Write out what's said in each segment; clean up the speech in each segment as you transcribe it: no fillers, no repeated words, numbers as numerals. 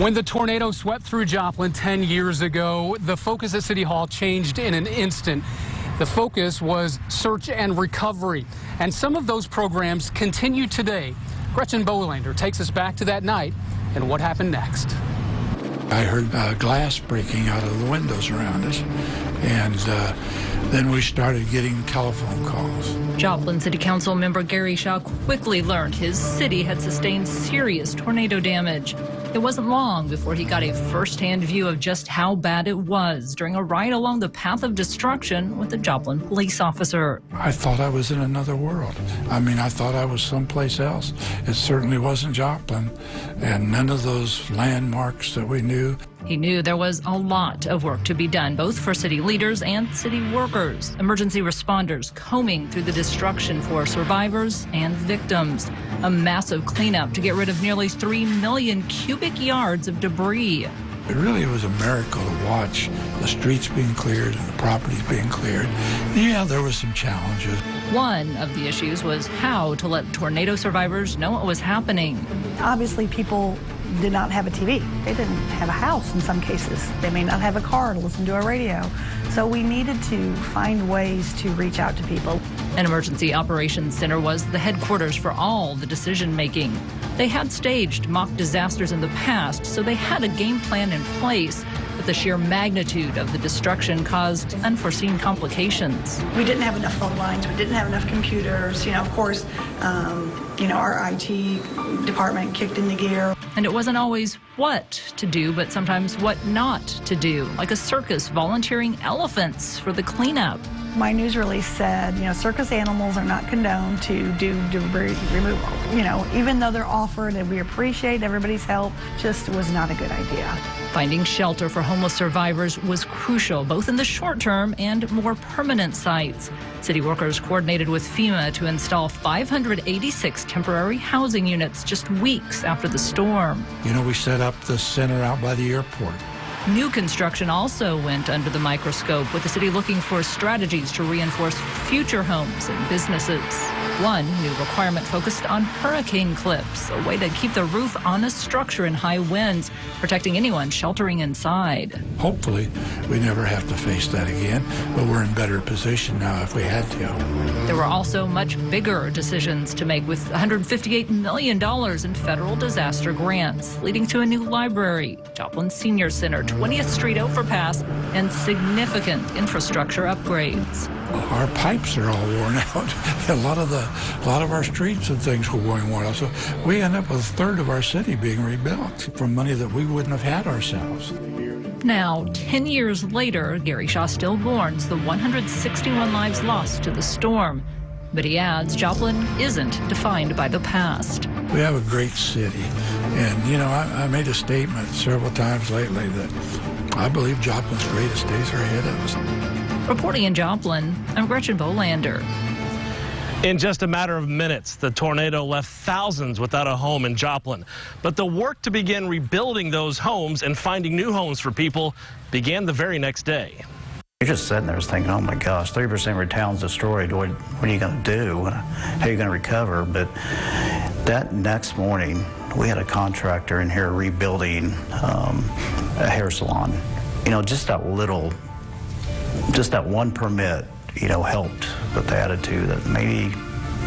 When the tornado swept through Joplin 10 years ago, the focus at City Hall changed in an instant. The focus was search and recovery, and some of those programs continue today. Gretchen Bolander takes us back to that night and what happened next. I heard glass breaking out of the windows around us, and then we started getting telephone calls. Joplin City Council member Gary Shaw quickly learned his city had sustained serious tornado damage. It wasn't long before he got a first-hand view of just how bad it was during a ride along the path of destruction with a Joplin police officer. I thought I was in another world. I mean, I thought I was someplace else. It certainly wasn't Joplin, and none of those landmarks that we knew. He knew there was a lot of work to be done, both for city leaders and city workers, emergency responders combing through the destruction for survivors and victims. A massive cleanup to get rid of nearly 3 million cubic yards of debris. It really was a miracle to watch the streets being cleared and the properties being cleared. Yeah, there were some challenges. One of the issues was how to let tornado survivors know what was happening. Obviously, people did not have a TV. They didn't have a house in some cases. They may not have a car to listen to a radio. So we needed to find ways to reach out to people. An emergency operations center was the headquarters for all the decision making. They had staged mock disasters in the past, so they had a game plan in place. But the sheer magnitude of the destruction caused unforeseen complications. We didn't have enough phone lines. We didn't have enough computers. Of course, our IT department kicked into gear. And it wasn't always what to do, but sometimes what not to do, like a circus volunteering elephants for the cleanup. My news release said, circus animals are not condoned to do debris removal. Even though they're offered and we appreciate everybody's help, just was not a good idea. Finding shelter for homeless survivors was crucial, both in the short term and more permanent sites. City workers coordinated with FEMA to install 586 temporary housing units just weeks after the storm. We set up the center out by the airport. New construction also went under the microscope, with the city looking for strategies to reinforce future homes and businesses. One new requirement focused on hurricane clips, a way to keep the roof on a structure in high winds, protecting anyone sheltering inside. Hopefully, we never have to face that again, but we're in better position now if we had to. There were also much bigger decisions to make, with $158 million in federal disaster grants, leading to a new library, Joplin Senior Center, 20th Street overpass, and significant infrastructure upgrades. Our pipes are all worn out. A lot of our streets and things were worn out. So we end up with a third of our city being rebuilt from money that we wouldn't have had ourselves. Now, 10 years later, Gary Shaw still mourns the 161 lives lost to the storm. But he adds Joplin isn't defined by the past. We have a great city. And, I made a statement several times lately that I believe Joplin's greatest days are ahead of us. Reporting in Joplin, I'm Gretchen Bolander. In just a matter of minutes, the tornado left thousands without a home in Joplin. But the work to begin rebuilding those homes and finding new homes for people began the very next day. You're just sitting there thinking, oh my gosh, 30% of your town's destroyed. What are you going to do? How are you going to recover? But that next morning, we had a contractor in here rebuilding a hair salon. Just that one permit, helped with the attitude that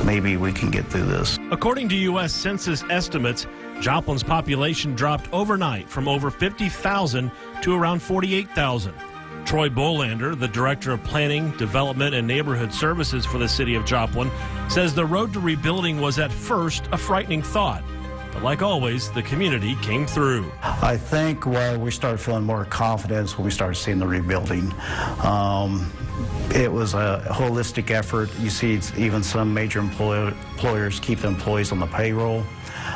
maybe we can get through this. According to U.S. Census estimates, Joplin's population dropped overnight from over 50,000 to around 48,000. Troy Bolander, the Director of Planning, Development, and Neighborhood Services for the city of Joplin, says the road to rebuilding was at first a frightening thought. But like always, the community came through. I think we started feeling more confidence when we started seeing the rebuilding. It was a holistic effort. You see even some major employers keep the employees on the payroll.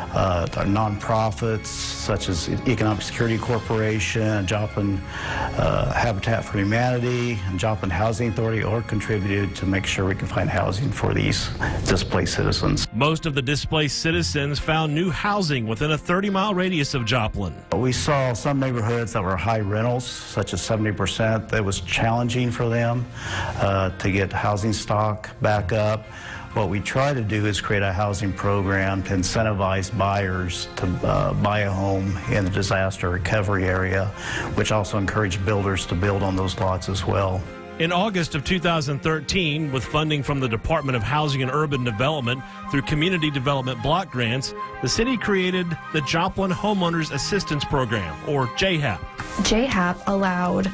Nonprofits such as Economic Security Corporation, Joplin Habitat for Humanity, and Joplin Housing Authority all contributed to make sure we can find housing for these displaced citizens. Most of the displaced citizens found new housing within a 30-mile radius of Joplin. We saw some neighborhoods that were high rentals, such as 70%. That was challenging for them to get housing stock back up. What we try to do is create a housing program to incentivize buyers to buy a home in the disaster recovery area, which also encourage builders to build on those lots as well. In August of 2013, with funding from the Department of Housing and Urban Development through Community Development Block Grants, the city created the Joplin Homeowners Assistance Program, or JHAP. JHAP allowed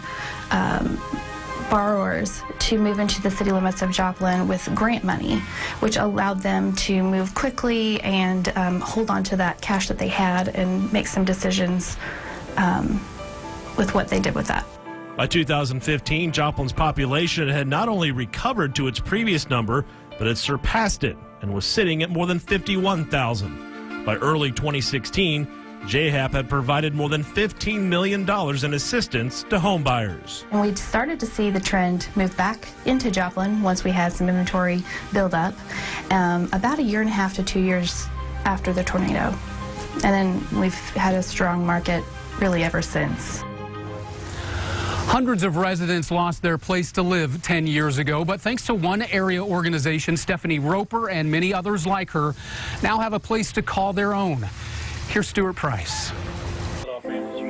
borrowers to move into the city limits of Joplin with grant money, which allowed them to move quickly and hold on to that cash that they had and make some decisions with what they did with that. By 2015, Joplin's population had not only recovered to its previous number, but had surpassed it and was sitting at more than 51,000. By early 2016, JHAP had provided more than $15 million in assistance to home buyers. And we started to see the trend move back into Joplin once we had some inventory build up, about 1.5 to 2 years after the tornado. And then we've had a strong market really ever since. Hundreds of residents lost their place to live 10 years ago, but thanks to one area organization, Stephanie Roper and many others like her now have a place to call their own. Here's Stuart Price.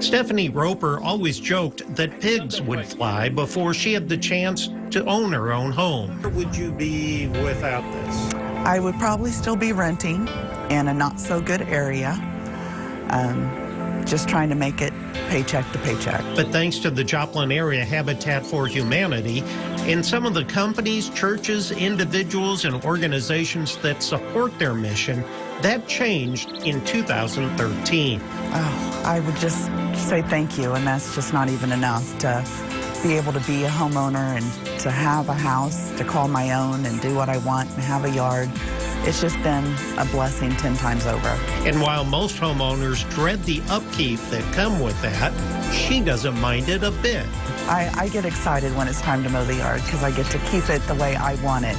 Stephanie Roper always joked that pigs would fly before she had the chance to own her own home. Where would you be without this? I would probably still be renting in a not so good area, just trying to make it paycheck to paycheck. But thanks to the Joplin Area Habitat for Humanity and some of the companies, churches, individuals, and organizations that support their mission, that changed in 2013. Oh, I would just say thank you, and that's just not even enough to be able to be a homeowner and to have a house to call my own and do what I want and have a yard. It's just been a blessing 10 times over. And while most homeowners dread the upkeep that come with that, she doesn't mind it a bit. I get excited when it's time to mow the yard because I get to keep it the way I want it.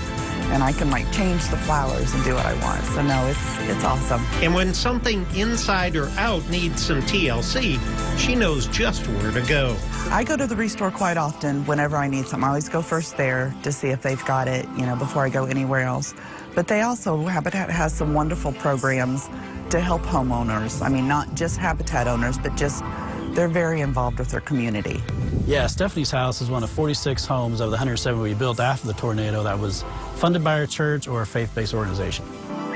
And I can change the flowers and do what I want. So no, it's awesome. And when something inside or out needs some TLC, she knows just where to go. I go to the Restore quite often whenever I need something. I always go first there to see if they've got it, before I go anywhere else. But they also, Habitat has some wonderful programs to help homeowners. I mean, not just Habitat owners, but they're very involved with their community. Yeah, Stephanie's house is one of 46 homes of the 107 we built after the tornado that was funded by our church or a faith-based organization.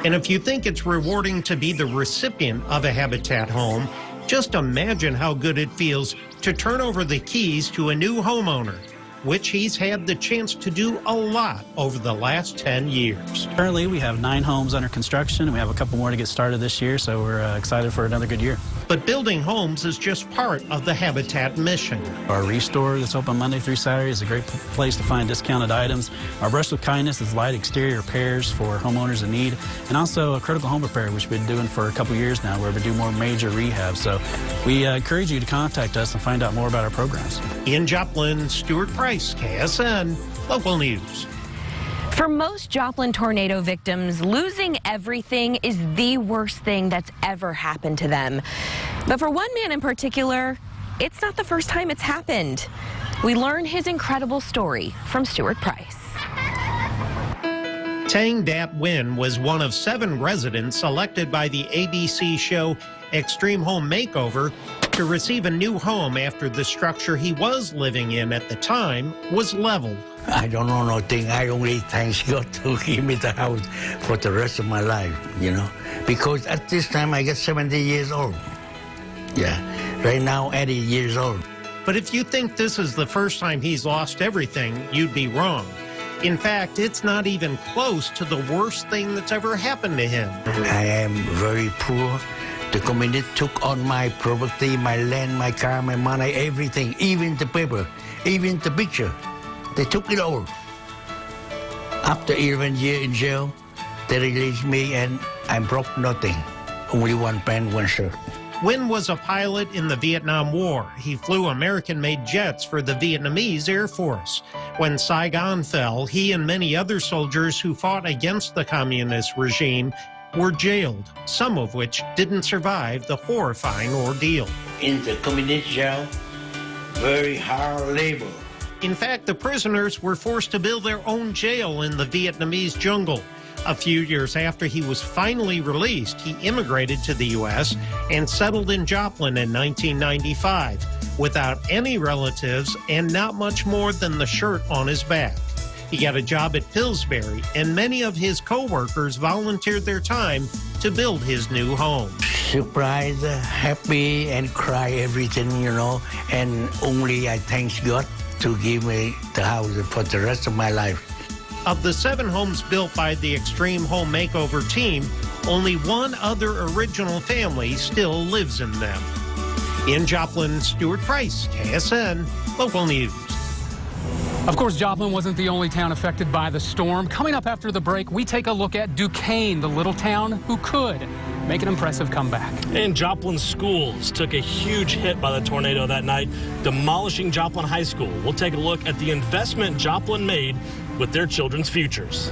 And if you think it's rewarding to be the recipient of a Habitat home, just imagine how good it feels to turn over the keys to a new homeowner, which he's had the chance to do a lot over the last 10 years. Currently, we have 9 homes under construction, and we have a couple more to get started this year, so we're excited for another good year. But building homes is just part of the Habitat mission. Our Restore that's open Monday through Saturday is a great place to find discounted items. Our Brush with Kindness is light exterior repairs for homeowners in need, and also a critical home repair, which we've been doing for a couple years now, where we do more major rehab. So we encourage you to contact us and find out more about our programs. In Joplin, Stuart Price, KSN, Local News. For most Joplin tornado victims, losing everything is the worst thing that's ever happened to them. But for one man in particular, it's not the first time it's happened. We learn his incredible story from Stuart Price. Tang Dat Nguyen was one of 7 residents selected by the ABC show Extreme Home Makeover to receive a new home after the structure he was living in at the time was leveled. I don't know nothing. I only thank God to give me the house for the rest of my life, because at this time I get 70 years old. Yeah, right now 80 years old. But if you think this is the first time he's lost everything, you'd be wrong. In fact, it's not even close to the worst thing that's ever happened to him. I am very poor. The community took on my property, my land, my car, my money, everything, even the paper, even the picture. They took it all. After 11 years in jail, they released me and I broke nothing. Only one pant, one shirt. Nguyen was a pilot in the Vietnam War. He flew American-made jets for the Vietnamese Air Force. When Saigon fell, he and many other soldiers who fought against the communist regime were jailed, some of which didn't survive the horrifying ordeal. In the communist jail, very hard labor. In fact, the prisoners were forced to build their own jail in the Vietnamese jungle. A few years after he was finally released, he immigrated to the U.S. and settled in Joplin in 1995 without any relatives and not much more than the shirt on his back. He got a job at Pillsbury, and many of his co-workers volunteered their time to build his new home. Surprised, happy, and cry everything, you know, and only I thank God to give me the house for the rest of my life. Of the 7 homes built by the Extreme Home Makeover team, only one other original family still lives in them. In Joplin, Stuart Price, KSN Local News. Of course, Joplin wasn't the only town affected by the storm. Coming up after the break, we take a look at Duquesne, the little town who could make an impressive comeback. And Joplin schools took a huge hit by the tornado that night, demolishing Joplin High School. We'll take a look at the investment Joplin made with their children's futures.